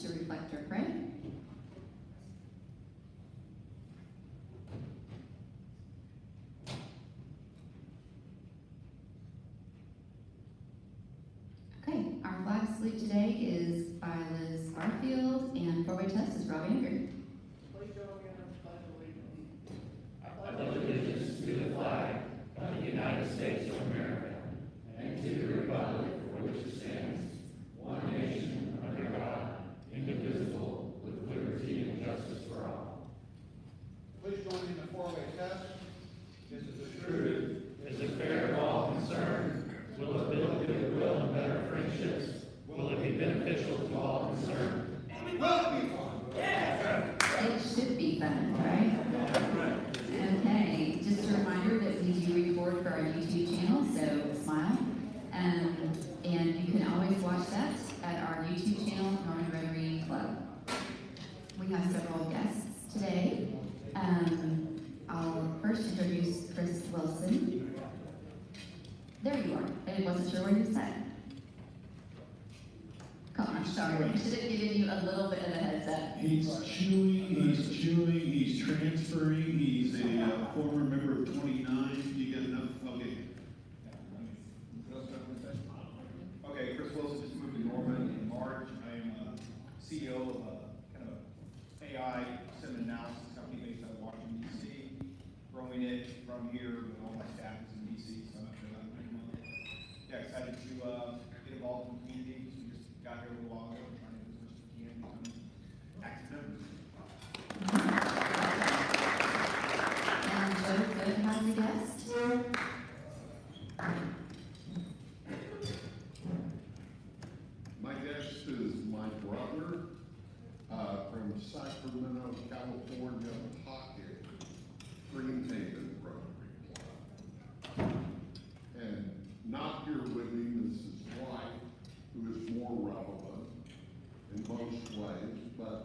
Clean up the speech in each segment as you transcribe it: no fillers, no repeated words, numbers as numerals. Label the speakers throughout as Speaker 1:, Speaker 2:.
Speaker 1: to reflect our prayer. Okay, our flag salute today is by Liz Barfield, and four-way test is Rob Anger.
Speaker 2: Please join me in the pledge of allegiance.
Speaker 3: I pledge allegiance to the flag of the United States of America and to the republic for which it stands, one nation under God, indivisible, with liberty and justice for all.
Speaker 2: Please join me in the four-way test. This is the
Speaker 3: Truth is it fair to all concerned? Will it build goodwill and better friendships? Will it be beneficial to all concerned?
Speaker 2: Will it be fun?
Speaker 1: It should be fun, right? Okay, just a reminder that we do record for our YouTube channel, so smile. And you can always watch that at our YouTube channel, Norman Rotary Club. We have several guests today. I'll first introduce Chris Wilson. There you are. I wasn't sure where you sat. Come on, sorry. I should have given you a little bit of a heads up.
Speaker 4: He's chewing, he's transferring, he's a former member of 29. You got enough? Okay.
Speaker 5: Okay, Chris Wilson just moved to Norman in March. I am CEO of a kind of AI sim analysis company based out of Washington, D.C. Growing it from here, but all my staff is in D.C., so I'm not sure that yeah, excited to get involved in the community. We just got here a little while ago and trying to do as much as we can to become active members.
Speaker 1: And Joe Good has a guest.
Speaker 6: My guest is my brother from Sacramento, California, Pocket, Greenhaven Rotary Club. And not here with him is his wife, who is more relevant in most ways, but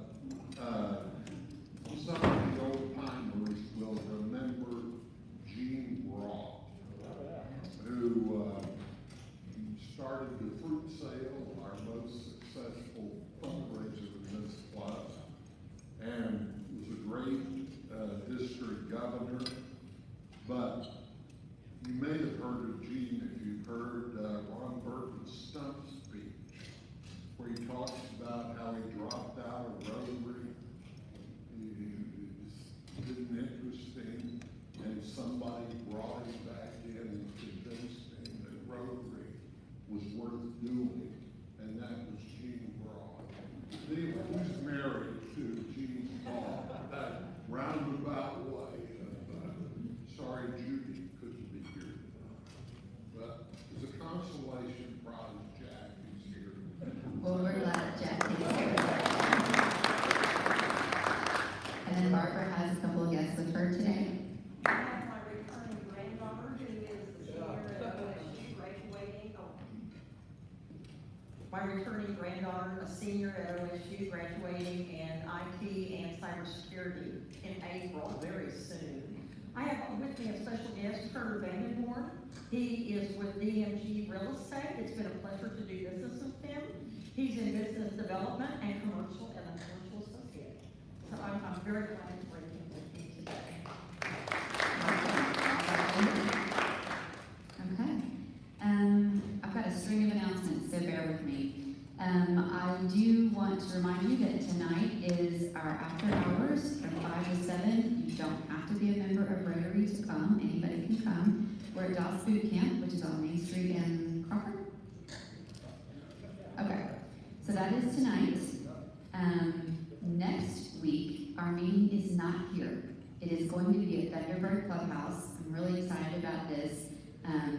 Speaker 6: some of the old timers will remember Gene Raw, who started the fruit sale, our most successful fundraiser in this club, and was a great district governor. But you may have heard of Gene if you've heard Ron Burton's stump speech, where he talks about how he dropped out of Rotary. It didn't interest him, and somebody brought him back in and convinced him that Rotary was worth doing, and that was Gene Braun. Anyway, he's married to Gene Braun, that roundabout way. Sorry Judy couldn't be here tonight, but as a consolation prize, Jack is here.
Speaker 1: Well, we're glad that Jack is here. And then Barbara has a couple of guests with her today.
Speaker 7: I have my returning granddaughter who is the senior at OSU graduating. My returning granddaughter, a senior at OSU graduating in IT and cybersecurity in April, very soon. I have with me a special guest, Kurt Vandenborn. He is with DMG Real Estate. It's been a pleasure to do business with him. He's in business development and commercial associate. So I'm very glad to bring him with me today.
Speaker 1: Okay. I've got a string of announcements, so bear with me. I do want to remind you that tonight is our after hours from 5 to 7. You don't have to be a member of Rotary to come. Anybody can come. We're at DOS Boot Camp, which is on Main Street in Crawford. Okay, so that is tonight. Next week, our meeting is not here. It is going to be at Thunderbird Clubhouse. I'm really excited about this.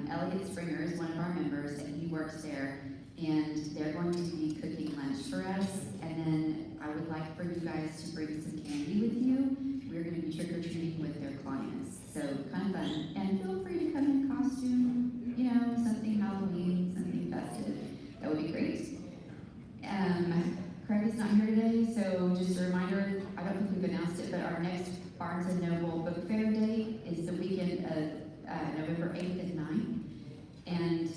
Speaker 1: Elliot Springer is one of our members, and he works there. And they're going to be cooking lunch for us. And then I would like for you guys to bring some candy with you. We're going to be trick-or-treating with their clients. So kind of fun. And feel free to come in costume, you know, something Halloween, something festive. That would be great. Craig is not here today, so just a reminder, I don't think we've announced it, but our next Barnes & Noble Book Fair date is the weekend of November 8th and 9th. And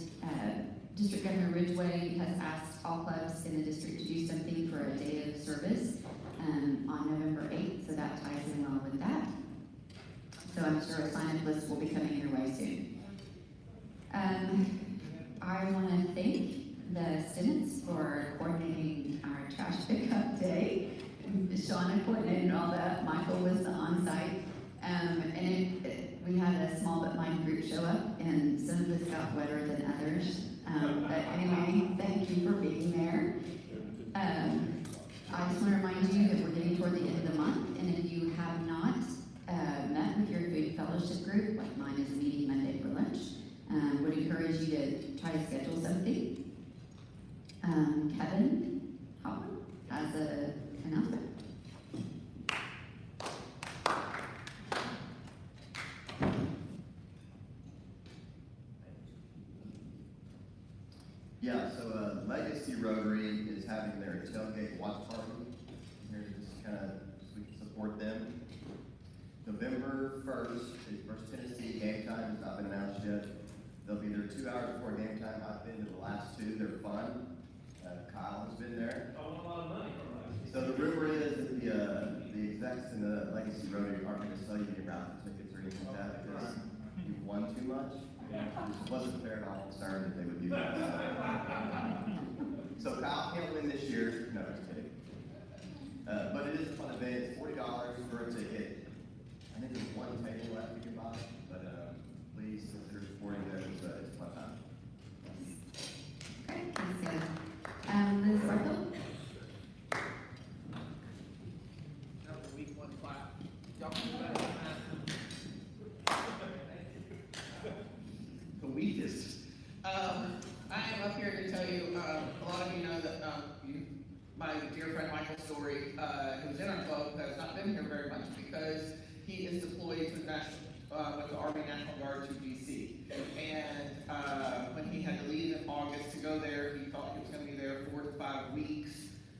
Speaker 1: District Governor Ridgway has asked all clubs in the district to do something for a day of service on November 8th, so that ties in well with that. So I'm sure a sign-up list will be coming your way soon. I want to thank the students for coordinating our trash pickup day. Shauna coordinated all that. Michael was the on-site. We had a small but mighty group show up, and some of us got wetter than others. But anyway, thank you for being there. I just want to remind you that we're getting toward the end of the month, and if you have not met with your food fellowship group, like mine is meeting Monday for lunch, would encourage you to try to schedule something. Kevin Hopper has an announcement.
Speaker 8: Yeah, so Legacy Rotary is having their tailgate watch party. Here to just kind of, so we can support them. November 1st is First Tennessee game time. It's not been announced yet. They'll be there 2 hours before game time. I've been to the last two. They're fun. Kyle has been there.
Speaker 3: I want a lot of money from us.
Speaker 8: So the rumor is that the execs in the Legacy Rotary aren't going to sell you any raffle tickets or anything like that because you won too much. It wasn't fair, and I'm concerned that they would do that. So Kyle can't win this year. No, just kidding. But it is a fun event. It's $40 for a ticket. I think there's one table left you can buy, but please consider supporting them. It's a fun time.
Speaker 1: Okay, thanks, guys. Liz Barthel?
Speaker 9: Week 1 class. Y'all can do that. The weakest. I am up here to tell you, a lot of you know that my dear friend Michael Story, who's in our club, has not been here very much because he is deployed to with the Army National Guard to DC. And when he had to leave in August to go there, he thought he was going to be there 4 to 5 weeks,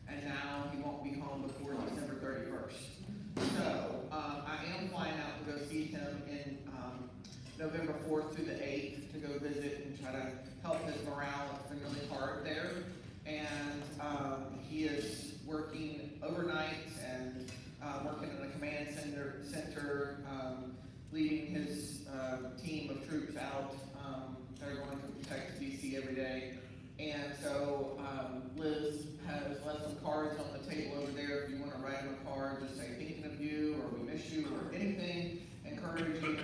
Speaker 9: and now he won't be home before December 31st. So I am flying out to go see him in November 4th through the 8th to go visit and try to help his morale. It's been really hard there. And he is working overnight and working in the command center, leading his team of troops out that are going to protect DC every day. And so Liz has left some cards on the table over there. If you want to write him a card, just say thinking of you, or we miss you, or anything encouraging. We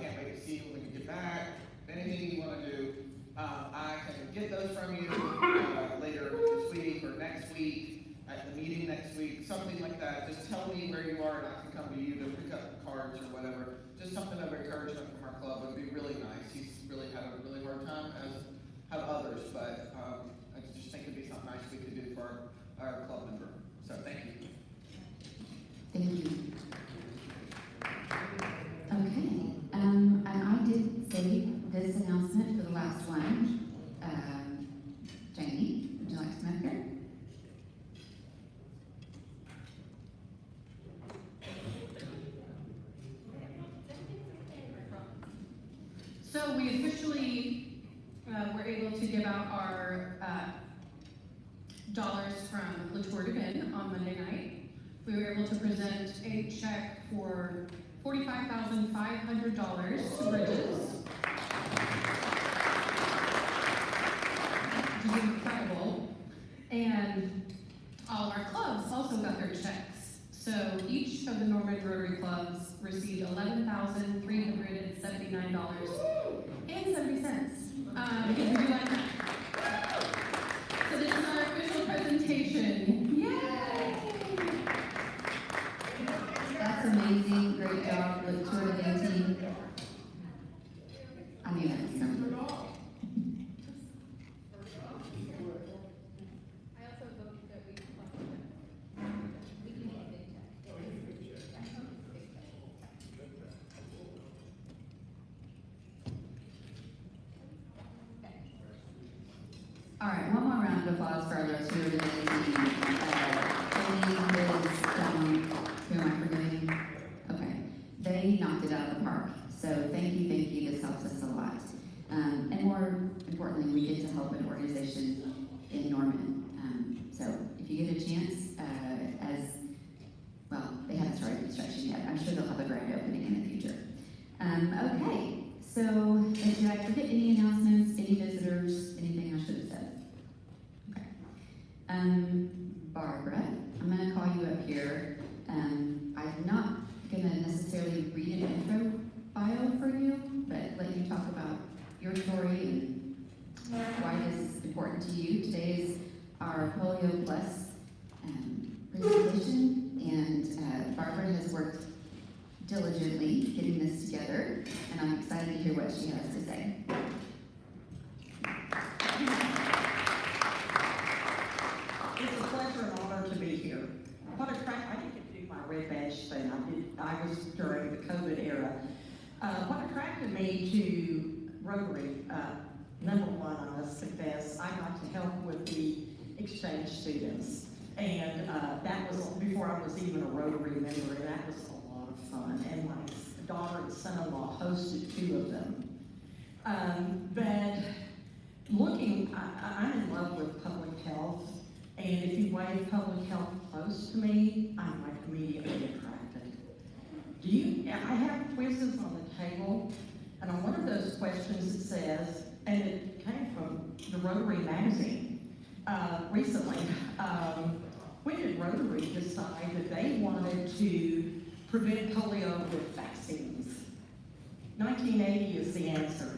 Speaker 9: can't wait to see when we can get back. Anything you want to do, I can get those from you later this week or next week, at the meeting next week, something like that. Just tell me where you are and I can come to you to pick up cards or whatever. Just something of encouragement from our club would be really nice. He's really had a really hard time, as have others, but I just think it'd be something nice we could do for our club member. So thank you.
Speaker 1: Thank you. Okay, and I did save this announcement for the last one. Jamie, would you like to come up here?
Speaker 10: So we officially were able to give out our dollars from Latour Devin on Monday night. We were able to present a check for $45,500 to Bridges. Which is incredible. And all of our clubs also got their checks. So each of the Norman Rotary clubs received $11,379.70. Because we do like that. So this is our official presentation. Yay!
Speaker 1: That's amazing, great job, the Tour de team. I knew that was coming. All right, one more round of applause for our Tour de team. Who am I forgetting? Okay, they knocked it out of the park. So thank you, this helps us a lot. And more importantly, we get to help an organization in Norman. So if you get a chance, did I forget any announcements, any visitors, anything I should have said? Okay. Barbara, I'm gonna call you up here. I'm not gonna necessarily read an intro bio for you, but let you talk about your story and why it is important to you. Today is our Polio Plus presentation, and Barbara has worked diligently getting this together, and I'm excited to hear what she has to say.
Speaker 7: It's a pleasure and honor to be here. What attracted, I didn't get to do my red badge thing, I was during the COVID era. What attracted me to Rotary, number one, I must confess, I got to help with the exchange students. And that was before I was even a Rotary member, and that was a lot of fun. And my daughter and son-in-law hosted 2 of them. But looking, I'm in love with public health, and if you wave public health close to me, I'm like immediately attracted. I have quizzes on the table, and on one of those questions it says, and it came from the Rotary magazine recently, when did Rotary decide that they wanted to prevent polio with vaccines? 1980 is the answer.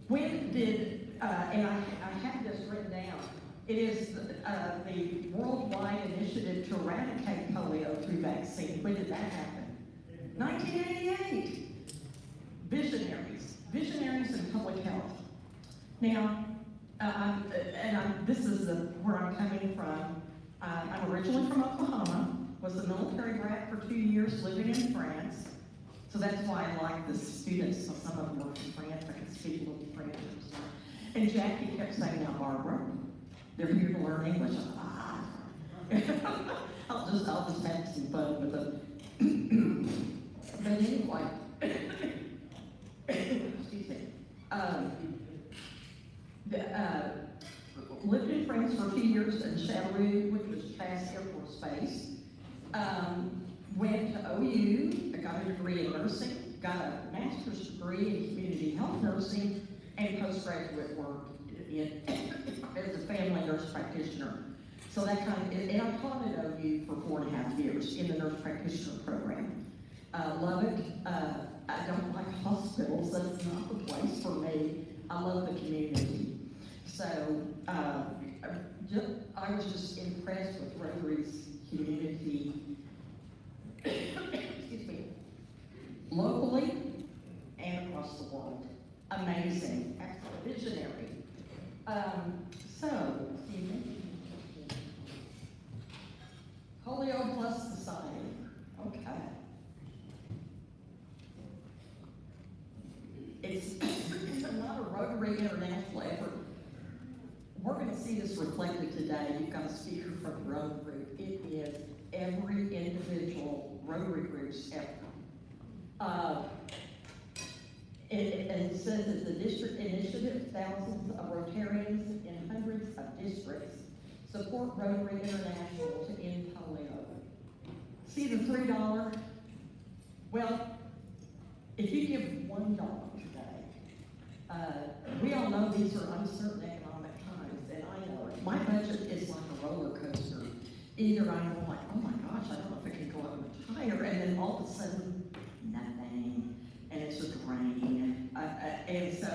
Speaker 7: When did, and I have this written down, it is the worldwide initiative to eradicate polio through vaccine. When did that happen? 1988. Visionaries in public health. Now, this is where I'm coming from. I'm originally from Oklahoma, was a military brat for 2 years living in France. So that's why I like the students, so some of them work in France, I can speak a little French. And Jackie kept saying, now Barbara, they're here to learn English. I'll just have some fun with them. But anyway, excuse me. Lived in France for 2 years in Châteauroux, which was Chasse Air Force Base. Went to OU, got a degree in nursing, got a master's degree in community health nursing, and postgraduate work as a family nurse practitioner. So that kind of, and I taught at OU for 4.5 years in the nurse practitioner program. Love it. I don't like hospitals, that's not the place for me. I love the community. So I was just impressed with Rotary's community, excuse me, locally and across the world. Amazing, absolutely visionary. Excuse me. Polio Plus Society, okay. It's not a Rotary international effort. We're going to see this reflected today. You've got a speaker from the Rotary group. It is every individual Rotary group's effort. And it says that the district initiative, thousands of Rotarians in hundreds of districts support Rotary International to end polio. See the $3? Well, if you give $1 today, we all know these are uncertain economic times, and I know it. My budget is like a roller coaster. Either I'm like, oh my gosh, I don't know if I can go up much higher, and then all of a sudden, nothing, and it's a drain. And so,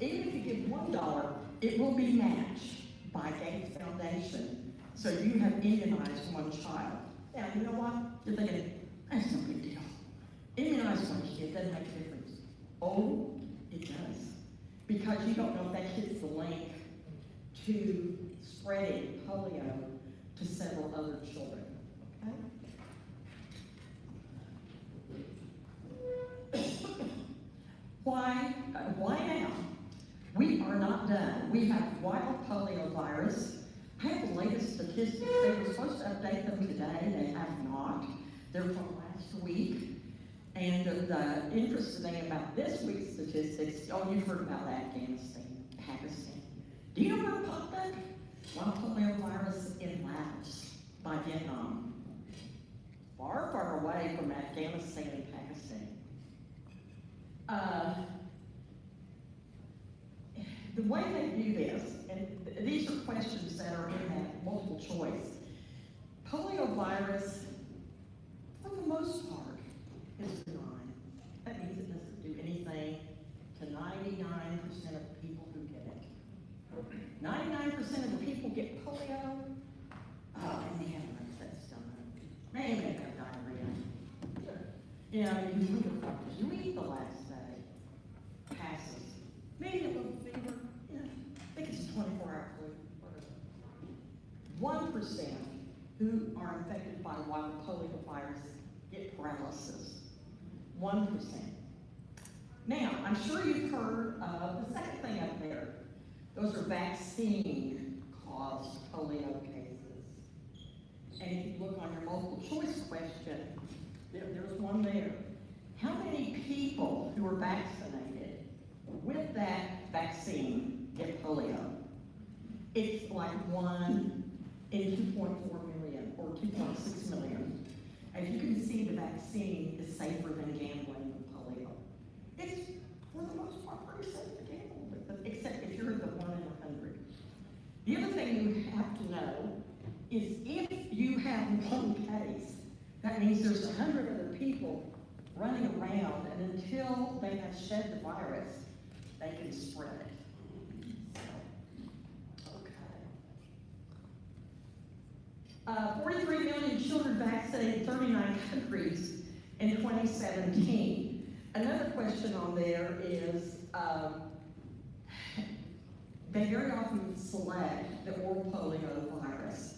Speaker 7: even if you give $1, it will be matched by Gates Foundation. So you have immunized one child. Now, you know what? You're thinking, that's no big deal. Immunize one kid, doesn't make a difference. Oh, it does. Because you don't know if that hits the link to spreading polio to several other children, okay? Why now? We are not done. We have wild polio virus. I have the latest statistics. They were supposed to update them today. They have not. They're from last week. And the interesting thing about this week's statistics, oh, you've heard about Afghanistan, Pakistan. Do you know where it popped up? Wild polio virus in Laos by Vietnam. Far, far away from Afghanistan and Pakistan. the way they do this, and these are questions that are in that multiple choice. Polio virus, for the most part, is benign. That means it doesn't do anything to 99% of the people who get it. 99% of the people get polio, and they have an upset stomach. They may have diarrhea. You know, you look at doctors, you eat the last day, passes. Maybe a little fever, you know, I think it's a 24-hour flu, whatever. 1% who are infected by wild polio virus get paralysis. 1%. Now, I'm sure you've heard of the second thing up there. Those are vaccine-caused polio cases. And if you look on your multiple choice question, there's one there. How many people who are vaccinated with that vaccine get polio? It's like 1 in 2.4 million or 2.6 million. As you can see, the vaccine is safer than gambling with polio. It's, for the most part, pretty safe to gamble with, except if you're the 1 in 100. The other thing you have to know is if you have one case, that means there's 100 other people running around, and until they have shed the virus, they can spread it. So, okay. 43 million children vaccinated in 39 countries in 2017. Another question on there is, they very often select the oral polio virus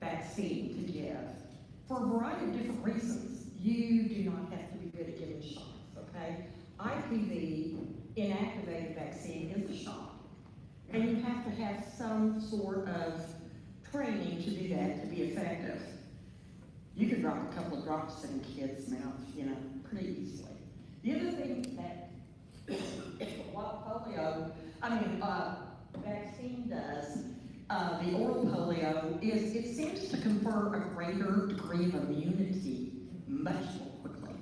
Speaker 7: vaccine to give for a variety of different reasons. You do not have to be good at giving shots, okay? IPV, inactivated vaccine, is a shot. And you have to have some sort of training to do that to be effective. You can drop a couple of drops in kids' mouths, you know, pretty easily. The other thing that wild polio, vaccine does, the oral polio, is it seems to confer a greater degree of immunity much more quickly.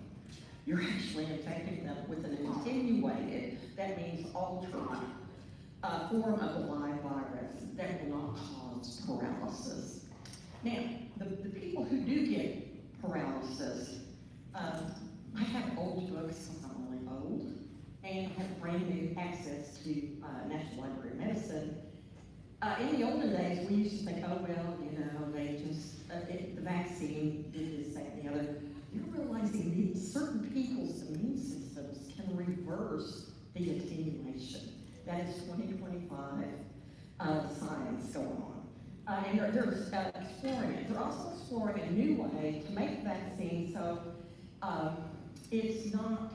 Speaker 7: You're actually infecting them with an attenuated, that means altered, form of the live virus that will not cause paralysis. Now, the people who do get paralysis, I have old books because I'm really old, and have brand new access to National Library of Medicine. In the olden days, we used to think, oh, well, you know, they just, the vaccine did this, that, and the other. You're realizing that certain people's immune systems can reverse the attenuation. That is 2025 science going on. And they're exploring it. They're also exploring a new way to make the vaccine so it's not,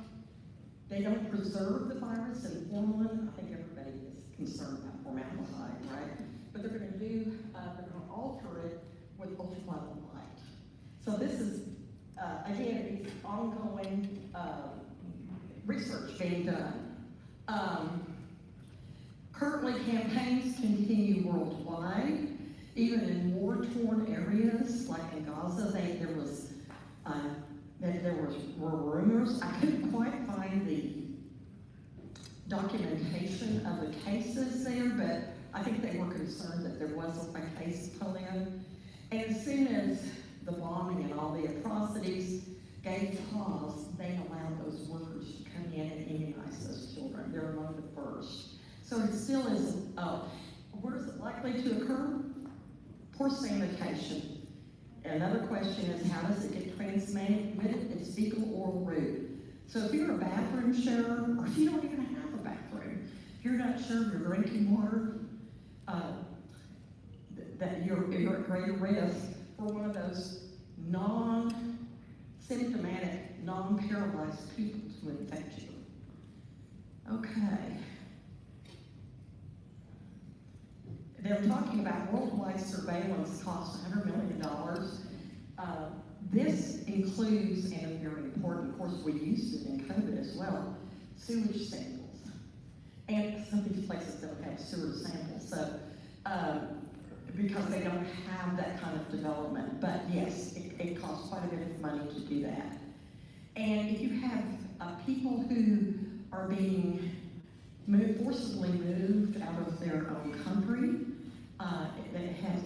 Speaker 7: they don't preserve the virus in formalin. I think everybody is concerned about formaldehyde, right? But they're going to alter it with ultraviolet light. So this is, again, it's ongoing research being done. Currently, campaigns continue worldwide, even in war-torn areas like in Gaza. Were rumors. I couldn't quite find the documentation of the cases there, but I think they were concerned that there was a case of polio. And as soon as the bombing and all the atrocities gave pause, they allowed those workers to come in and immunize those children. They're among the first. So it still is, where is it likely to occur? Poor sanitation. Another question is, how does it get transmitted? It's fecal-oral route. So if you're a bathroom sharer, or if you don't even have a bathroom, if you're not sure of your drinking water, that you're at greater risk for one of those non-symptomatic, non-paralyzed people to infect you. Okay. They're talking about worldwide surveillance costs $100 million. This includes, and very important, of course, we used it in COVID as well, sewage samples. And some of these places don't have sewer samples, so because they don't have that kind of development. But yes, it costs quite a bit of money to do that. And if you have people who are being forcibly moved out of their own country.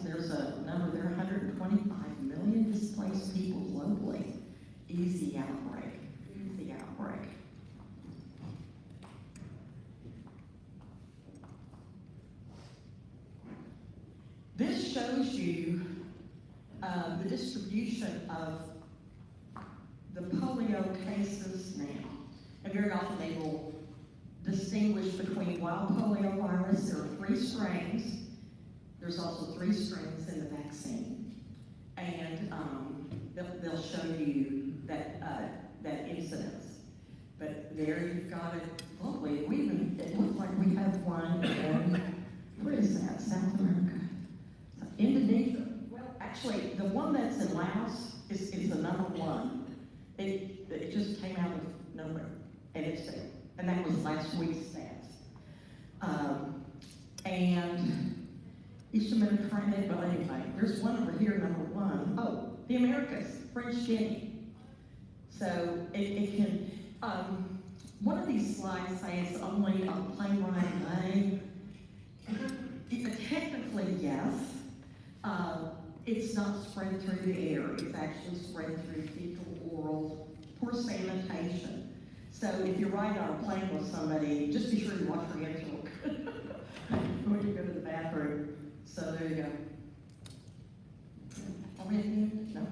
Speaker 7: There's a number there, 125 million displaced people globally. Easy outbreak, easy outbreak. This shows you the distribution of the polio cases now. And very often they will distinguish between wild polio virus. There are 3 strains. There's also 3 strains in the vaccine. And they'll show you that incidence. But there you've got it globally. It looks like we have one in, where is that, South America? Indonesia. Well, actually, the one that's in Laos is the number 1. It just came out of nowhere, and it's there. And that was last week's stats. And Eastern Mediterranean, but anyway, there's one over here, number 1. Oh, the Americas, French Guinea. So it can, one of these slides says only a plane ride away. Technically, yes. It's not spread through the air. It's actually spread through fecal, oral, poor sanitation. So if you're riding on a plane with somebody, just be sure you wash your hands real good when you go to the bathroom. So there you go. Are we at the end? No.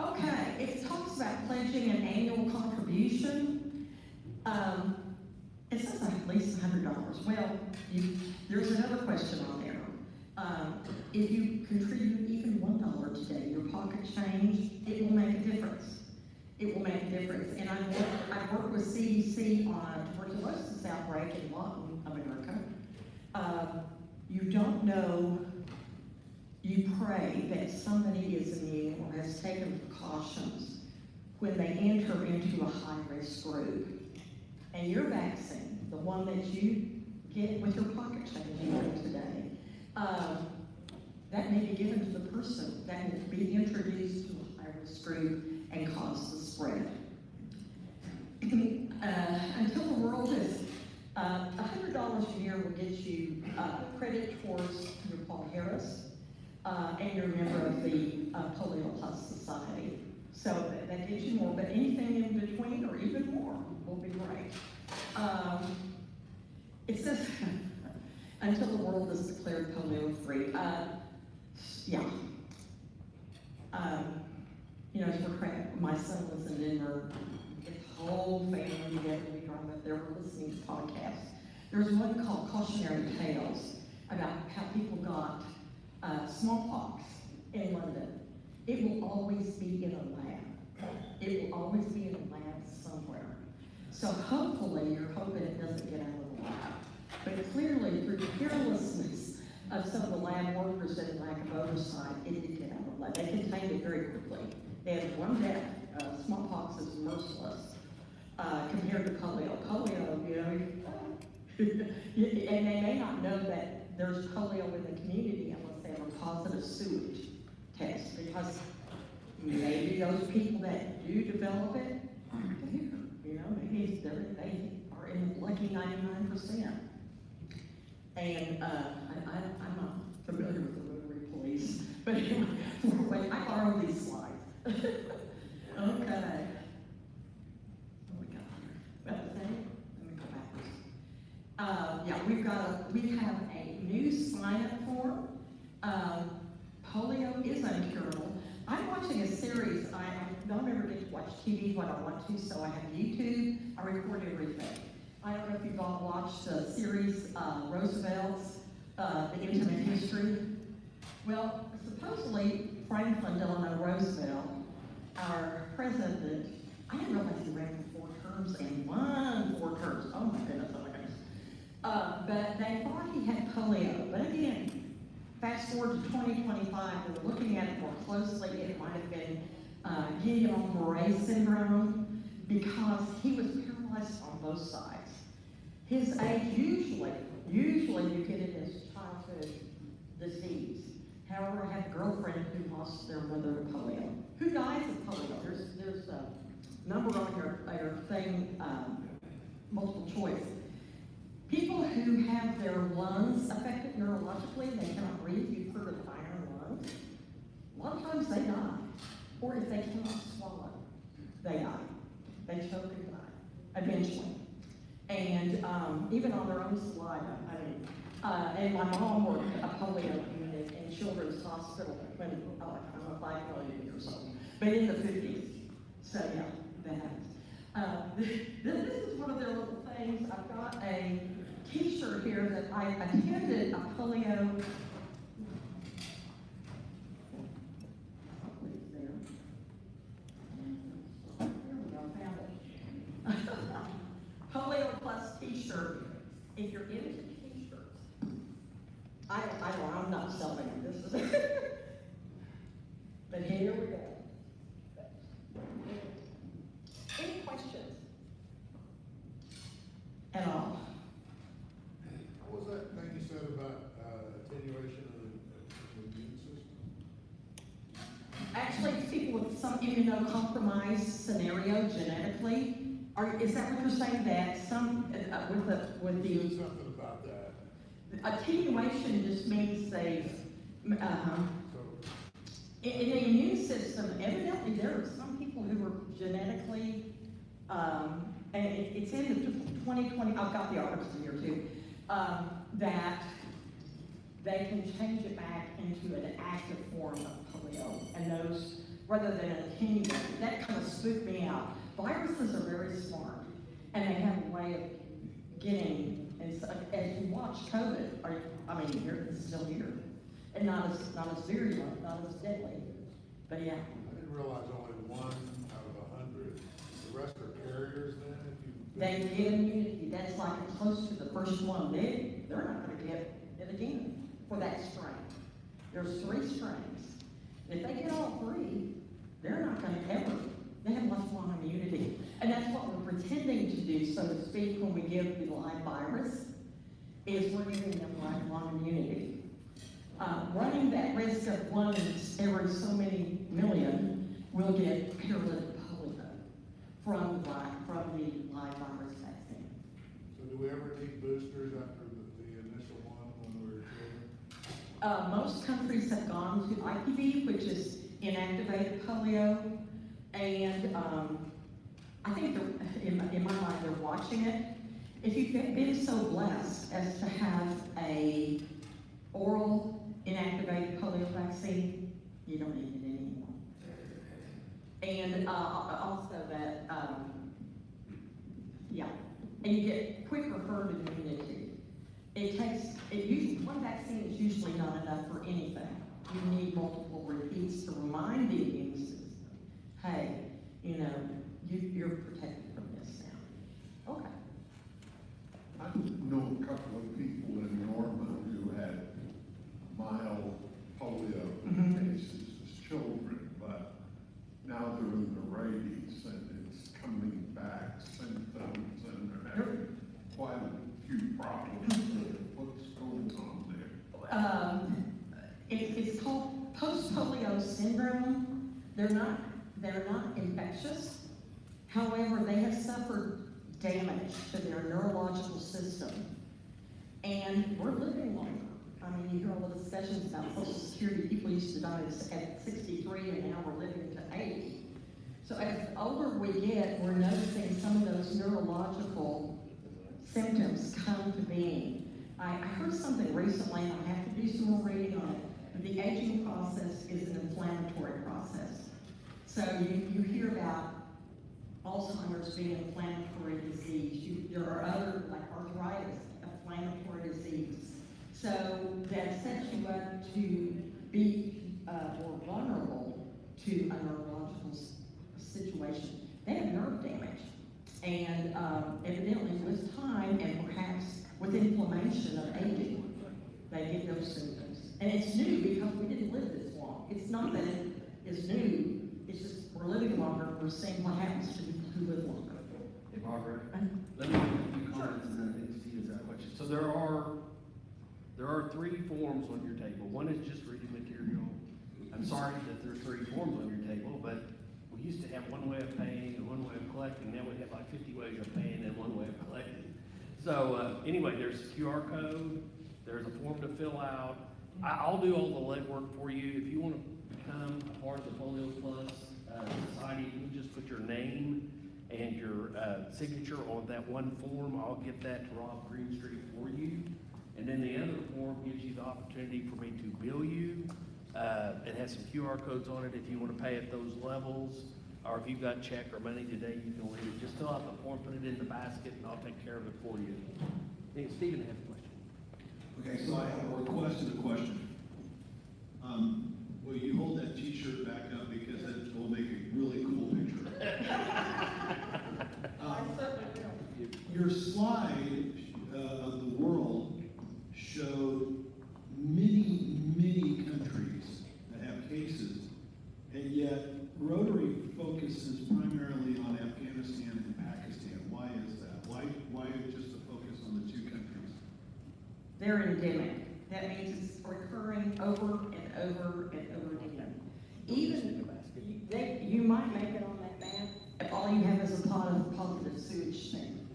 Speaker 7: Okay, it talks about pledging an annual contribution. It says at least $100. Well, there's another question on there. If you contribute even $1 today, your pocket change, it will make a difference. It will make a difference. And I've worked with CDC on a tuberculosis outbreak in Latin America. You don't know, you pray that somebody is immune or has taken precautions when they enter into a high-risk group. And your vaccine, the one that you get with your pocket change today, that may be given to the person that will be introduced to a high-risk group and cause the spread. Until the world is, $100 a year will get you credit towards your Paul Harris, and you're a member of the Polio Plus Society. So that gets you more, but anything in between or even more will be great. It says, until the world is declared polio-free. Yeah. You know, my son was in Denver, his whole family together, we drove up there, we're listening to podcasts. There's one called Cautionary Tales about how people got smallpox in London. It will always be in a lab. It will always be in a lab somewhere. So hopefully, you're hoping it doesn't get out of the lab. But clearly, through the carelessness of some of the lab workers and lack of oversight, it did get out of the lab. They contained it very quickly. They had 1 death. Smallpox is merciless compared to polio. Polio, you know, and they may not know that there's polio in the community unless they have a positive sewage test, because maybe those people that do develop it aren't there. You know, maybe they are in the lucky 99%. And I'm not familiar with the Rotary police, but anyway, I borrowed these slides. Okay. What we got here? Well, let me go backwards. Yeah, we have a new sign-up form. Polio is uncurable. I'm watching a series. I don't ever get to watch TV when I want to, so I have YouTube. I record everything. I don't know if you've all watched the series Roosevelt's The Intimate History. Well, supposedly Franklin Delano Roosevelt, our president, I didn't realize he ran for 4 terms and won 4 terms. Oh my goodness, oh my goodness. But they thought he had polio. But again, fast forward to 2025, we're looking at it more closely. It might have been Guillain-Barré syndrome, because he was paralyzed on both sides. His age, usually you get it as childhood disease. However, I have a girlfriend who lost their mother to polio. Who dies of polio? There's a number on your thing, multiple choice. who have their lungs affected neurologically, they cannot breathe, you've heard of iron lungs. A lot of times they die, or if they cannot swallow, they die. They choke and die, eventually. And even on their own saliva, and my mom worked a polio unit in Children's Hospital when I'm 5 million years old, but in the 50s. So yeah, that. This is one of their little things. I've got a T-shirt here that I attended a polio. Polio Plus T-shirt. If you're into T-shirts, I'm not selling it. This is, but here we go. Any questions at all?
Speaker 6: What was that thing you said about attenuation of the immune system?
Speaker 7: Actually, it's people with some immunocompromised scenario genetically. Is that what you're saying? That some with
Speaker 6: You
Speaker 7: the
Speaker 6: said something about that.
Speaker 7: attenuation just means they've
Speaker 6: So,
Speaker 7: in the immune system. Evidently, there are some people who are genetically, and it's in the 2020. I've got the articles here too. That they can change it back into an active form of polio, and those rather than an attenuated. That kind of spooked me out. Viruses are very smart, and they have a way of getting, and so, as you watch COVID, it's still here, and not as virulent, not as deadly, but yeah.
Speaker 6: I didn't realize only 1 out of 100. The rest are carriers then, if you.
Speaker 7: They get immunity, that's like close to the first one, they're not gonna get it again for that strain. There's 3 strains. If they get all 3, they're not gonna ever. They have lifelong immunity. And that's what we're pretending to do, so to speak, when we give the live virus, is we're giving them lifelong immunity. Running that risk of 1 every so many million will get paralytic polio from the live virus vaccine.
Speaker 6: So do we ever need boosters after the initial one when we were children?
Speaker 7: Most countries have gone to IPV, which is inactivated polio, and I think in my mind they're watching it. If you've been so blessed as to have a oral inactivated polio vaccine, you don't need it anymore. And also that, and you get quicker herd immunity. One vaccine is usually not enough for anything. You need multiple repeats to remind the immune system, hey, you're protected from this now. Okay.
Speaker 6: I know a couple of people in Norman who had mild polio cases as children, but now they're in the 80s and it's coming back, symptoms, and they're having quite a few problems. What's going on there?
Speaker 7: It's called post-polio syndrome. They're not infectious. However, they have suffered damage to their neurological system. And we're living longer. You hear all the discussions about Social Security. People used to die at 63, and now we're living to 80. So as older we get, we're noticing some of those neurological symptoms come to being. I heard something recently, and I have to do some more reading on it. The aging process is an inflammatory process. So you hear about Alzheimer's being an inflammatory disease. There are other, like arthritis, inflammatory disease. So that sets you up to be more vulnerable to a neurological situation. They have nerve damage. And evidently with time and perhaps with inflammation of aging, they get those symptoms. And it's new because we didn't live this long. It's not that it is new, it's just we're living longer, we're seeing what happens to people who live longer.
Speaker 11: Hey, Margaret, let me make a few comments and then Steve has that question. So there are 3 forms on your table. One is just reading material. I'm sorry that there's 3 forms on your table, but we used to have one way of paying and one way of collecting. Now we have like 50 ways of paying and one way of collecting. So, anyway, there's a QR code, there's a form to fill out. I'll do all the legwork for you. If you want to become a part of the Polio Plus Society, you can just put your name and your signature on that one form. I'll get that to Rob Greenstreet for you. And then the other form gives you the opportunity for me to bill you. It has some QR codes on it if you want to pay at those levels, or if you've got check or money today, you can leave it. Just fill out the form, put it in the basket, and I'll take care of it for you. Hey, Stephen has a question.
Speaker 4: Okay, so I have a request and a question. Will you hold that T-shirt back up because it will make a really cool picture? Your slide of the world showed many countries that have cases, and yet Rotary focuses primarily on Afghanistan and Pakistan. Why is that? Why just the focus on the two countries?
Speaker 7: They're endemic. That means it's recurring over and over and over again. Even, you might make it on that map if all you have is a positive sewage thing.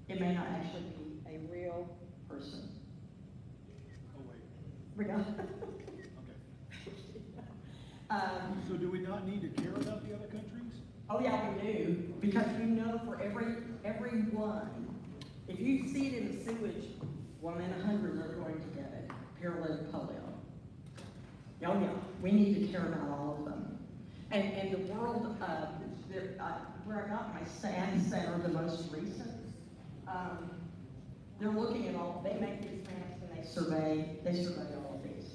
Speaker 7: It may not actually be a real person.
Speaker 2: Oh, wait.
Speaker 7: Real.
Speaker 2: Okay. So do we not need to care about the other countries?
Speaker 7: Oh yeah, we do, because you know for every one, if you see it in the sewage, 1 in 100 are going to get it, paralytic polio. Oh yeah, we need to care about all of them. And the world, where I got my stats that are the most recent, they're looking at all, they make these maps and they survey all of these.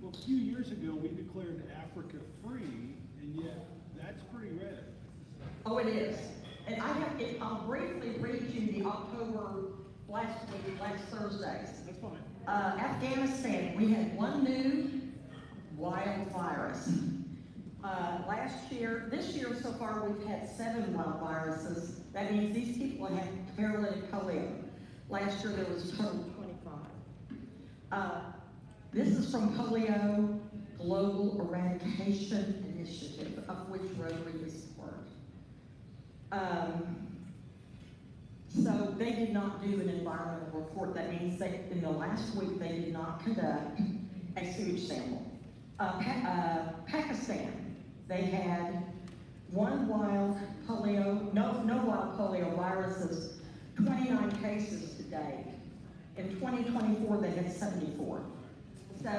Speaker 2: Well, a few years ago, we declared Africa free, and yet that's pretty red.
Speaker 7: Oh, it is. And I'll briefly read you the October last Thursdays.
Speaker 2: That's fine.
Speaker 7: Afghanistan, we had one new wild virus. This year so far, we've had 7 wild viruses. That means these people have paralytic polio. Last year, there was a total of 25. This is from Polio Global Eradication Initiative, of which Rotary is part. So they did not do an environmental report. That means in the last week, they did not conduct a sewage sample. Pakistan, they had no wild polio viruses, 29 cases to date. In 2024, they had 74. So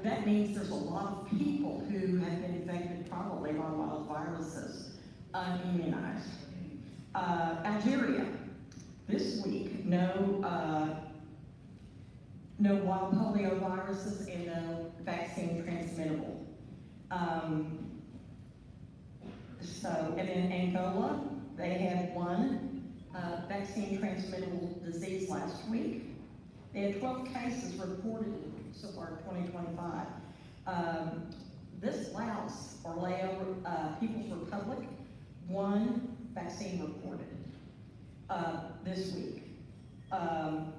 Speaker 7: that means there's a lot of people who have been infected probably by wild viruses, unimmunized. Algeria, this week, no wild polio viruses and no vaccine transmittable. And in Angola, they had 1 vaccine transmittable disease last week. They had 12 cases reported so far in 2025. This Laos, or Lao People's Republic, 1 vaccine reported this week. And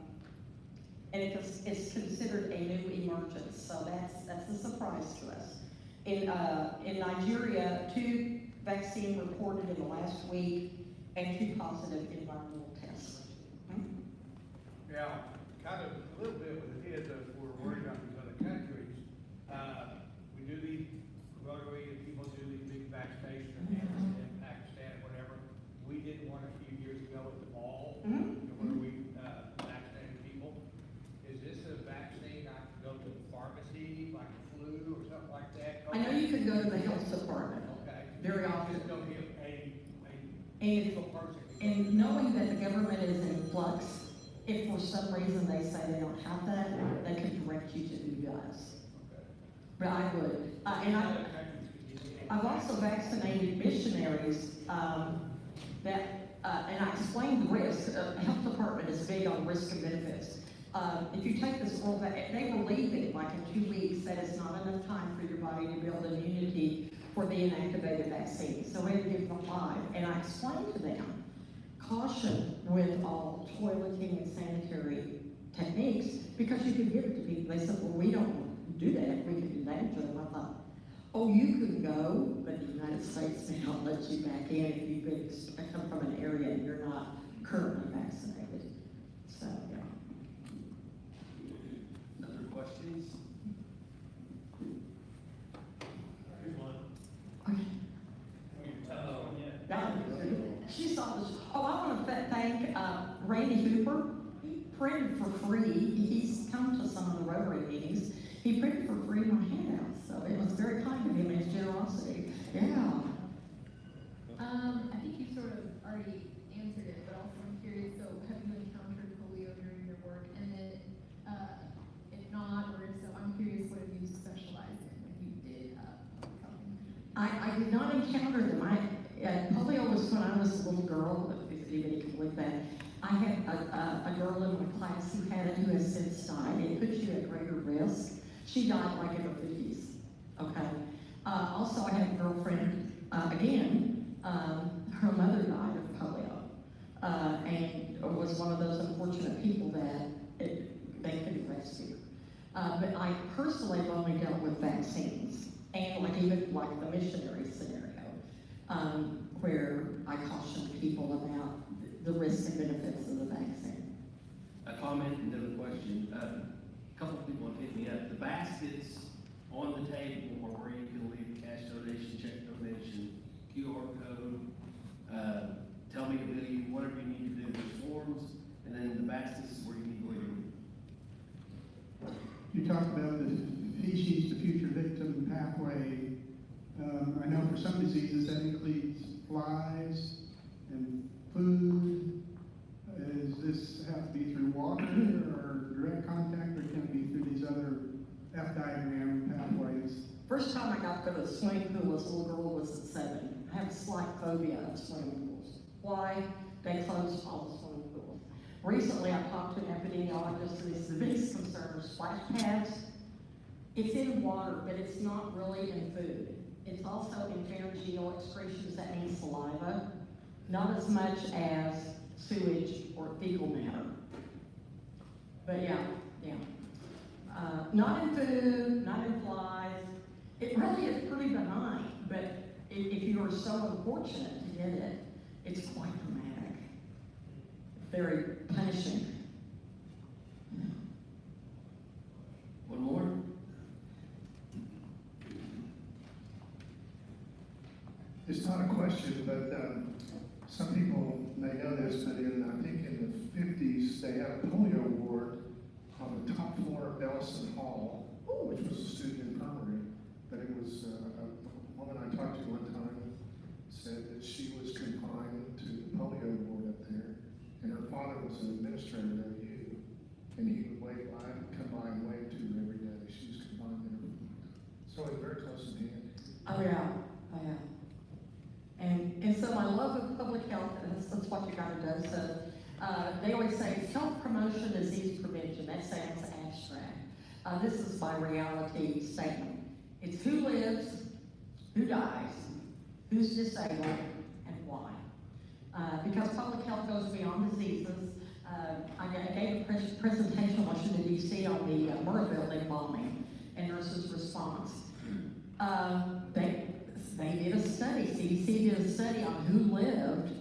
Speaker 7: it's considered a new emergence, so that's a surprise to us. In Nigeria, 2 vaccine reported in the last week and 2 positive environmental tests.
Speaker 2: Yeah, kind of a little bit with the head of we're worried about these other countries. We do these Rotary and people do these big vaccinations in Pakistan or whatever. We did one a few years ago at the mall where we vaccinated people. Is this a vaccine I can go to the pharmacy like the flu or something like that?
Speaker 7: I know you can go to the health department
Speaker 2: Okay.
Speaker 7: very often.
Speaker 2: Just don't give a
Speaker 7: And,
Speaker 2: single person.
Speaker 7: and knowing that the government is in flux, if for some reason they say they don't have that, they can direct you to who does. But I would. I've also vaccinated missionaries and I explained the risk. The health department is big on risk and benefits. If you take this oral they were leaving like in 2 weeks. That is not enough time for your body to build immunity for the inactivated vaccine. So we had to give them 5. And I explained to them, caution with all toileting and sanitary techniques, because you could give it to people. They said, well, we don't do that. We can do that to them. I thought, oh, you can go, but the United States may not let you back in if you've come from an area and you're not currently vaccinated. Randy Hooper, he printed for free. He's come to some of the Rotary meetings. He printed for free my handouts, so it was very kind of him and his generosity. Yeah.
Speaker 10: I think you sort of already answered it, but also I'm curious, so have you encountered polio during your work? And then, if not, or if so, I'm curious what you specialized in when you did, something?
Speaker 7: I did not encounter them. Polio was when I was a little girl, if anybody can believe that. I had a girl in my class who had it, who has since died. It puts you at greater risk. She died like in her 50s, okay? Also, I had a girlfriend, again, her mother died of polio, and was one of those unfortunate people that they couldn't rescue. But I personally have only dealt with vaccines, and even the missionary scenario, where I caution people about the risks and benefits of the vaccine.
Speaker 11: A comment and then a question. A couple of people have hit me up. The baskets on the table are where you can leave cash donation, check donation, QR code. Tell me to do whatever you need to do. There's forms, and then the baskets is where you need to leave.
Speaker 12: You talked about the species to future victim pathway. I know for some diseases that includes flies and food. Does this have to be through water or direct contact, or can it be through these other F diagram pathways?
Speaker 7: First time I got to go to the swimming pool as a little girl was at 7. I have a slight phobia of swimming pools. Why? They closed all the swimming pools. Recently, I talked to an epidemiologist, and the biggest concern are splash pads. It's in water, but it's not really in food. It's also in pharyngeal excretions, that means saliva, not as much as sewage or fecal matter. But yeah. Not in food, not in flies. It really is pretty benign, but if you are so unfortunate to get it, it's quite dramatic. Very punishing.
Speaker 11: One more?
Speaker 12: It's not a question, but some people may know this, but I think in the 50s, they had a polio ward on the top floor of Ellison Hall, which was a student infirmary. But it was a woman I talked to one time said that she was confined to the polio ward up there, and her father was an administrator there, and he would come by and wave to her every day. She was confined there. So it's very close to hand.
Speaker 7: Oh yeah. And so my love of public health, and that's what you gotta do. So they always say it's health promotion, disease prevention. That sounds abstract. This is my reality statement. It's who lives, who dies, who's disabled, and why. Because public health goes beyond diseases. I gave a presentation in Washington, D.C. on the Murrah building bombing and nurses' response. They did a study, CDC did a study on who lived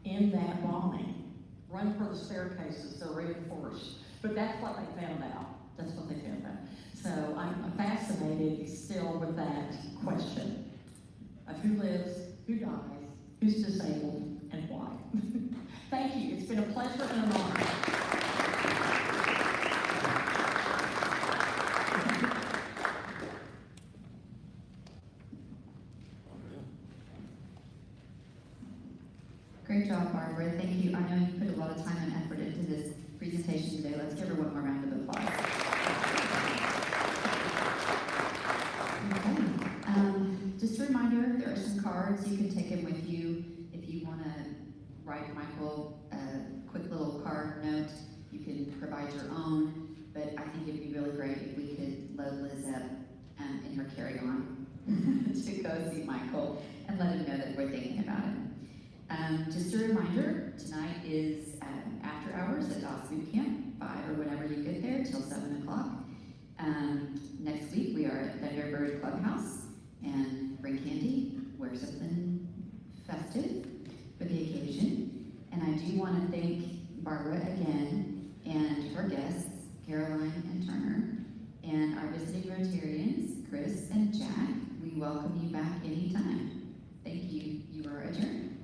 Speaker 7: in that bombing. Run for the staircases, they're reinforced. But that's what they found out. That's what they found out. So I'm fascinated still with that question of who lives, who dies, who's disabled, and why. Thank you. It's been a pleasure and an honor.
Speaker 1: Great job, Barbara. Thank you. I know you put a lot of time and effort into this presentation today. Let's give her one more round of applause. Okay. Just a reminder, there are some cards. You can take them with you if you want to write Michael a quick little card note. You can provide your own, but I think it'd be really great if we could load Liz up in her carry-on to go see Michael and let him know that we're thinking about him. Just a reminder, tonight is after hours at DOS Boot Camp, 5 or whenever you get there, till 7 o'clock. Next week we are at Thunderbird Clubhouse, and bring candy, wear something festive for the occasion. And I do want to thank Barbara again, and her guests, Caroline and Turner, and our visiting Rotarians, Chris and Jack. We welcome you back anytime. Thank you. You are adjourned.